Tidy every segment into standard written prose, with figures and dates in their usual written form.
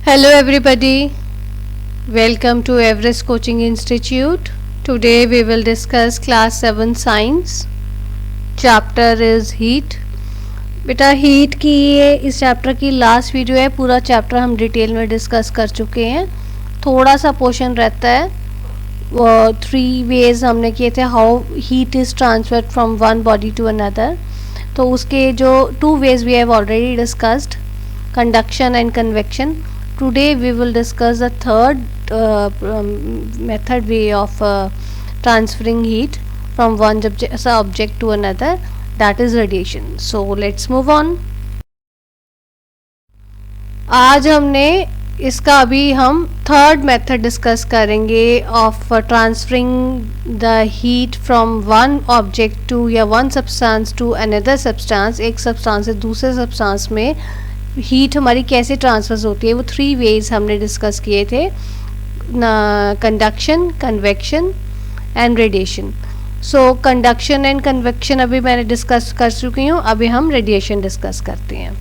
Hello everybody, welcome to Everest Coaching Institute. Today we will discuss class 7 science. Chapter is heat. बेटा heat की ये इस chapter की last video है. पूरा चैप्टर हम डिटेल में डिस्कस कर चुके हैं. थोड़ा सा पोर्शन रहता है. वो 3 वेज हमने किए थे how heat is transferred from one body to another. तो उसके जो 2 ways we have already discussed, conduction and convection. Today we will discuss the third method way of transferring heat from one object to another, that is radiation. So let's move on. आज हमने इसका अभी हम third method discuss करेंगे of transferring the heat from one object to या one substance to another substance. एक substance से दूसरे सब्सटेंस में हीट हमारी कैसे ट्रांसफर होती है, वो 3 वेज हमने डिस्कस किए थे, conduction, convection and radiation. So conduction and convection अभी मैंने डिस्कस कर चुकी हूँ. अभी हम रेडिएशन डिस्कस करते हैं.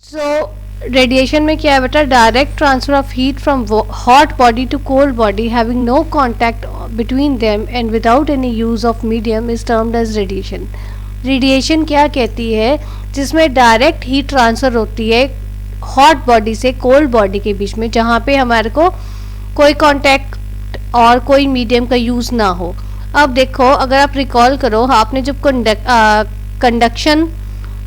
सो रेडिएशन में क्या है बेटा, direct transfer of heat from hot body to cold body having no contact between them and without any use of medium is termed as radiation. Radiation क्या कहती है, जिसमें डायरेक्ट हीट ट्रांसफ़र होती है हॉट बॉडी से cold body के बीच में, जहाँ पे हमारे को कोई कांटेक्ट और कोई मीडियम का यूज़ ना हो. अब देखो, अगर आप रिकॉल करो, आपने जब कंडक्शन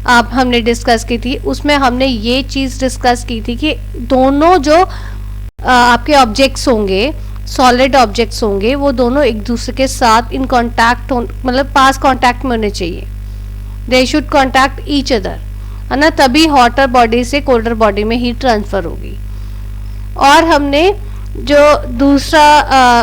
आप हमने डिस्कस की थी, उसमें हमने ये चीज़ डिस्कस की थी कि दोनों जो आपके ऑब्जेक्ट्स होंगे, सॉलिड ऑब्जेक्ट्स होंगे, वो दोनों एक दूसरे के साथ इन कॉन्टैक्ट मतलब पास कॉन्टैक्ट में होने चाहिए. They should contact each other, है ना, तभी हॉटर बॉडी से कोल्डर बॉडी में हीट ट्रांसफ़र होगी. और हमने जो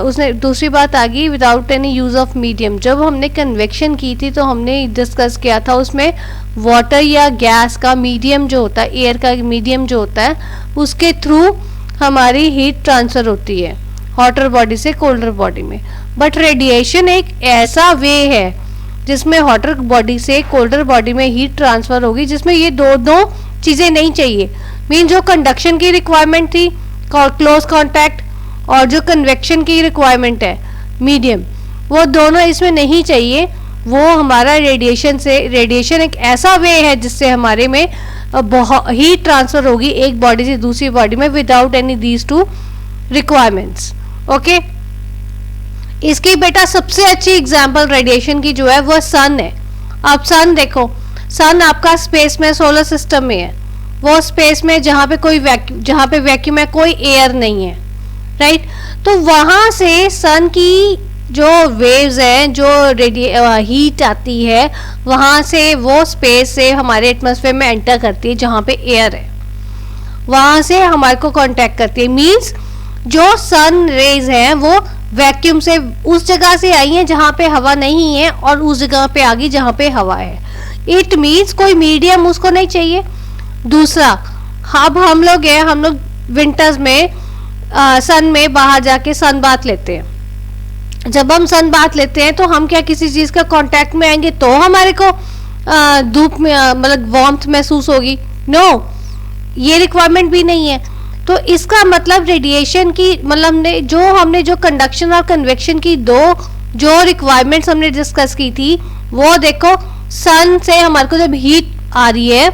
उसने दूसरी बात आ गई, without any use of medium. जब हमने कन्वेक्शन की थी तो हमने डिस्कस किया था, उसमें वाटर या गैस का मीडियम जो होता है, एयर का मीडियम जो होता है, उसके थ्रू हमारी हीट ट्रांसफ़र होती है हॉटर बॉडी से कोल्डर बॉडी में. बट रेडिएशन एक ऐसा वे है जिसमें हॉटर बॉडी से कोल्डर बॉडी में हीट ट्रांसफ़र होगी, जिसमें ये दो चीज़ें नहीं चाहिए. मीन जो कंडक्शन की रिक्वायरमेंट थी, क्लोज कांटेक्ट, और जो कन्वेक्शन की रिक्वायरमेंट है मीडियम, वो दोनों इसमें नहीं चाहिए. वो हमारा रेडिएशन एक ऐसा वे है जिससे हमारे में हीट ट्रांसफ़र होगी एक बॉडी से दूसरी बॉडी में without any these 2 requirements. Okay, इसकी बेटा सबसे अच्छी एग्जांपल रेडिएशन की जो है वो सन है. अब सन देखो, सन आपका स्पेस में सोलर सिस्टम में है, वो स्पेस में जहाँ पे वैक्यूम है, कोई एयर नहीं है, राइट. तो वहाँ से सन की जो वेव्स हैं, जो हीट आती है, वहाँ से वो स्पेस से हमारे एटमॉस्फेयर में एंटर करती है जहाँ पे एयर है, वहाँ से हमारे को कांटेक्ट करती है. मीन्स जो सन रेज हैं वो वैक्यूम से उस जगह से आई हैं जहाँ पे हवा नहीं है, और उस जगह पे आ गई जहाँ पे हवा है. इट मीन्स कोई मीडियम उसको नहीं चाहिए. दूसरा, अब हम लोग विंटर्स में सन में बाहर जाके सन बाथ लेते हैं. जब हम सन बाथ लेते हैं तो हम क्या किसी चीज़ का कांटेक्ट में आएंगे तो हमारे को धूप में मतलब वार्मथ महसूस होगी? नो, ये रिक्वायरमेंट भी नहीं है. तो इसका मतलब रेडिएशन की मतलब हमने जो कंडक्शन और कन्वेक्शन की जो रिक्वायरमेंट्स हमने डिस्कस की थी, वो देखो, सन से हमारे को जब हीट आ रही है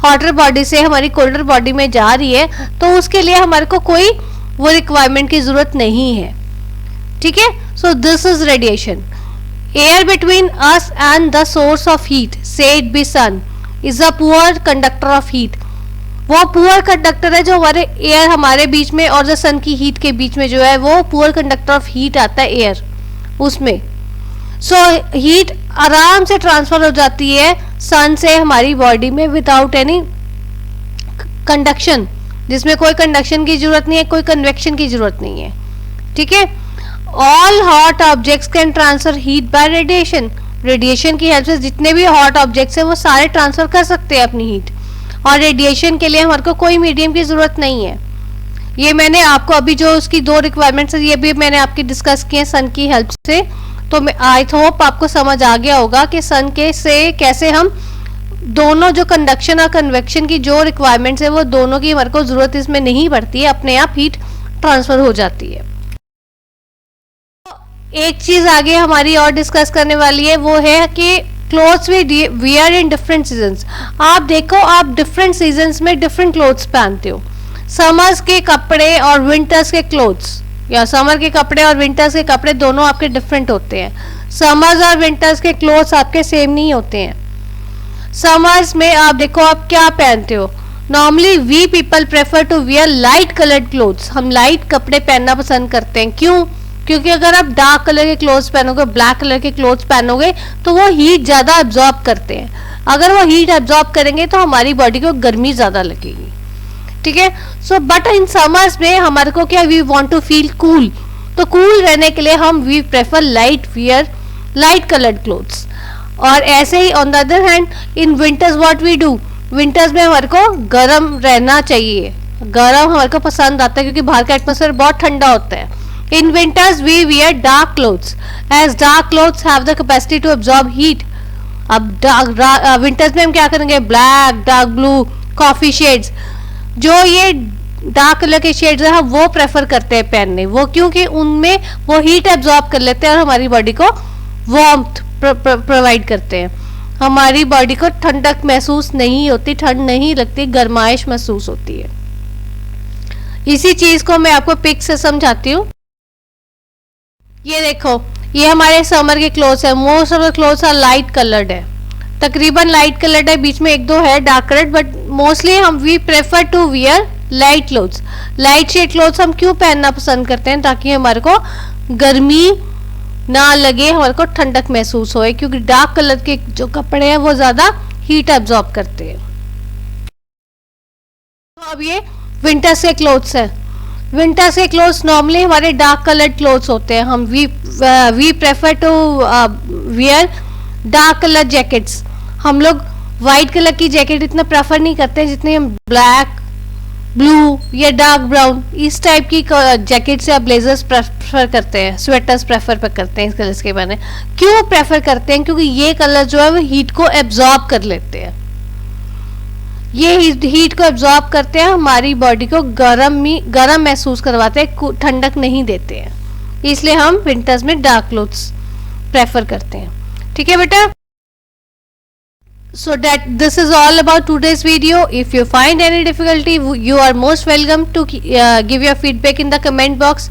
हॉटर बॉडी से हमारी कोल्डर बॉडी में जा रही है, तो उसके लिए हमारे को कोई वो रिक्वायरमेंट की ज़रूरत नहीं है. ठीक है. So this is radiation. Air between us and the source of heat, say it be sun, is a poor conductor of heat. वो पुअर कंडक्टर है जो हमारे एयर हमारे बीच में और जो सन की हीट के बीच में जो है, वो पुअर कंडक्टर ऑफ हीट आता है एयर उसमें. सो हीट आराम से ट्रांसफर हो जाती है सन से हमारी बॉडी में विदाउट एनी कंडक्शन, जिसमें कोई कंडक्शन की जरूरत नहीं है, कोई कन्वेक्शन की जरूरत नहीं है. ठीक है. All hot objects can transfer heat bye radiation. Radiation की हेल्प से जितने भी हॉट ऑब्जेक्ट्स हैं वो सारे ट्रांसफर कर सकते हैं अपनी हीट, और रेडिएशन के लिए हमारे को कोई मीडियम की ज़रूरत नहीं है. ये मैंने आपको अभी जो उसकी 2 रिक्वायरमेंट्स है, ये भी मैंने आपकी डिस्कस किए सन की हेल्प से. तो आई होप आपको समझ आ गया होगा कि सन के से कैसे हम दोनों जो कंडक्शन और कन्वेक्शन की जो रिक्वायरमेंट्स है वो दोनों की हमारे को जरूरत इसमें नहीं पड़ती है, अपने आप हीट ट्रांसफर हो जाती है। एक चीज आगे हमारी और डिस्कस करने वाली है, वो है कि clothes we wear in different seasons. आप देखो, आप डिफरेंट सीजन्स में डिफरेंट क्लोथ्स पहनते हो। समर्स के कपड़े और विंटर्स के क्लोथ्स, या समर के कपड़े और विंटर्स के कपड़े दोनों आपके डिफरेंट होते हैं। समर्स और विंटर्स के क्लोथ्स आपके सेम नहीं होते हैं। समर्स में आप देखो आप क्या पहनते हो। Normally we people prefer to wear light coloured clothes. हम लाइट कपड़े पहनना पसंद करते हैं। क्यों? क्योंकि अगर आप डार्क कलर के क्लोथ्स पहनोगे, ब्लैक कलर के क्लोथ्स पहनोगे, तो वो हीट ज्यादा एब्जॉर्ब करते हैं। अगर वो हीट एब्जॉर्ब करेंगे तो हमारी बॉडी को गर्मी ज्यादा लगेगी। ठीक है। सो बट इन समर्स में हमारे को क्या, we want to feel cool, तो कूल रहने के लिए हम we prefer light coloured clothes. और ऐसे ही on the other hand in winters what we do, winters में हमारे को गर्म रहना चाहिए। गर्म हमारे को पसंद आता है क्योंकि बाहर का एटमॉस्फेयर बहुत ठंडा होता है। In winters we wear dark clothes as dark clothes have the capacity to absorb heat. अब विंटर्स में हम क्या करेंगे, black, dark blue, coffee shades, जो ये डार्क कलर के शेड्स है वो प्रेफर करते हैं पहनने। वो क्योंकि उनमें वो हीट एब्जॉर्ब कर लेते हैं और हमारी बॉडी को वार्मथ प्रोवाइड करते हैं। हमारी बॉडी को ठंडक महसूस नहीं होती, ठंड नहीं लगती, गर्माइश महसूस होती है। इसी चीज को मैं आपको पिक से समझाती हूँ। ये देखो, ये हमारे समर के क्लोथ्स है। Most of the clothes are light coloured है, तकरीबन लाइट कलर्ड है, बीच में एक दो है डार्क कलर्ड, बट मोस्टली हम we prefer to wear light clothes. Light shade clothes हम क्यों पहनना पसंद करते हैं, ताकि हमारे को गर्मी ना लगे, हमारे को ठंडक महसूस होए, क्योंकि डार्क कलर के जो कपड़े हैं वो ज्यादा हीट एब्जॉर्ब करते हैं। तो अब ये विंटर्स के क्लोथ्स है। विंटर्स के क्लोथ्स नॉर्मली हमारे डार्क कलर्ड क्लोथ्स होते हैं। हम we prefer to wear dark colour jackets. हम लोग वाइट कलर की जैकेट इतना प्रेफर नहीं करते जितने हम ब्लैक, ब्लू या डार्क ब्राउन इस टाइप की जैकेट्स या ब्लेजर्स प्रेफर करते हैं, स्वेटर्स प्रेफर करते हैं इस कलर्स के बारे में। क्यों प्रेफर करते हैं? क्योंकि ये कलर जो है वो हीट को एब्जॉर्ब कर लेते हैं। ये हीट को एब्जॉर्ब करते हैं, हमारी बॉडी को गर्म महसूस करवाते हैं, ठंडक नहीं देते हैं। इसलिए हम विंटर्स में डार्क क्लोथ्स प्रेफर करते हैं। ठीक है बेटा? So that this is all about today's video. If you find any difficulty, you are most welcome to give your feedback in the comment box.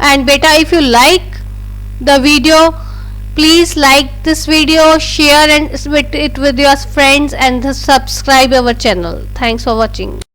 And beta, if you like the video, please like this video, share and it with your friends, and subscribe our channel. Thanks for watching.